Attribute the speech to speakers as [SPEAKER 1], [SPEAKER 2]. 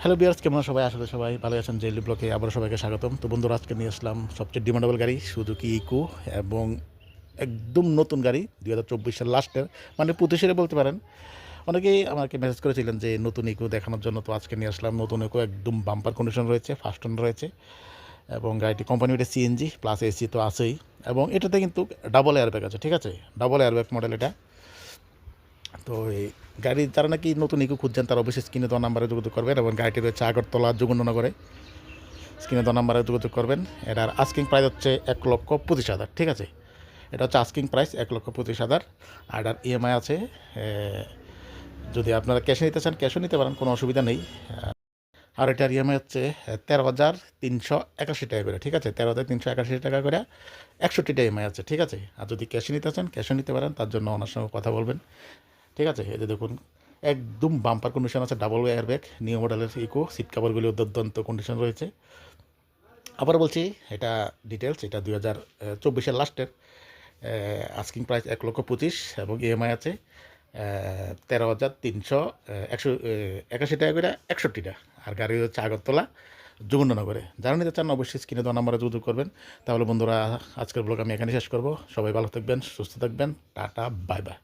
[SPEAKER 1] Hello বিয়ার্স, কেমন সবাই? আসলে সবাই ভালো আছেন। জেলি ব্লকে আবার সবাইকে স্বাগতম। তো বন্ধুরা, আজকে নিয়ে আসলাম সবচেয়ে ডিমান্ডেবল গাড়ি সুজুকি ইকো, এবং একদম নতুন গাড়ি 2024 সাল লাস্টের, মানে 25-এর বলতে পারেন। অনেকেই আমাকে মেসেজ করেছিলেন যে নতুন ইকো দেখানোর জন্য, তো আজকে নিয়ে আসলাম নতুন ইকো। একদম বাম্পার কন্ডিশন রয়েছে, ফার্স্ট ওন রয়েছে, এবং গাড়িটি কোম্পানি এটা সিএনজি প্লাস এসি তো আছেই, এবং এটাতে কিন্তু ডাবল এয়ারব্যাগ আছে। ঠিক আছে, ডাবল এয়ারব্যাগ মডেল এটা। তো এই গাড়ি যারা নাকি নতুন ইকো খুঁজছেন তারা অবশ্যই স্ক্রিনে দেওয়া নাম্বারে যোগাযোগ করবেন, এবং গাড়িটি রয়েছে আগরতলা যোগেন্দ্রনগরে। স্ক্রিনে দেওয়া নাম্বারে যোগাযোগ করবেন। এটার আস্কিং প্রাইস হচ্ছে 1,25,000। ঠিক আছে, এটা হচ্ছে আস্কিং প্রাইস 1,25,000। আর এটার ইএমআই আছে, যদি আপনারা ক্যাশে নিতে চান ক্যাশও নিতে পারেন, কোনো অসুবিধা নেই। আর এটার ইএমআই হচ্ছে 13,381 টাকা করে। ঠিক আছে, 13,381 টাকা করে 61টা ইএমআই আছে। ঠিক আছে, আর যদি ক্যাশে নিতে চান ক্যাশও নিতে পারেন, তার জন্য ওনার সঙ্গে কথা বলবেন। ঠিক আছে, এই যে দেখুন, একদম বাম্পার কন্ডিশন আছে, ডাবল এয়ারব্যাগ, নিউ মডেলের ইকো। সিট কাভারগুলিও দুর্দান্ত কন্ডিশন রয়েছে। আবার বলছি, এটা ডিটেলস, এটা 2024-এর লাস্টের। আস্কিং প্রাইস 1,25,000, এবং ইএমআই আছে 13,381 টাকা করে 61টা। আর গাড়ি হচ্ছে আগরতলা যোগেন্দ্রনগরে। যারা নিতে চান অবশ্যই স্ক্রিনে দেওয়া নাম্বারে যোগাযোগ করবেন। তাহলে বন্ধুরা, আজকের ব্লগ আমি এখানে শেষ করব। সবাই ভালো থাকবেন, সুস্থ থাকবেন। Tata, bye bye.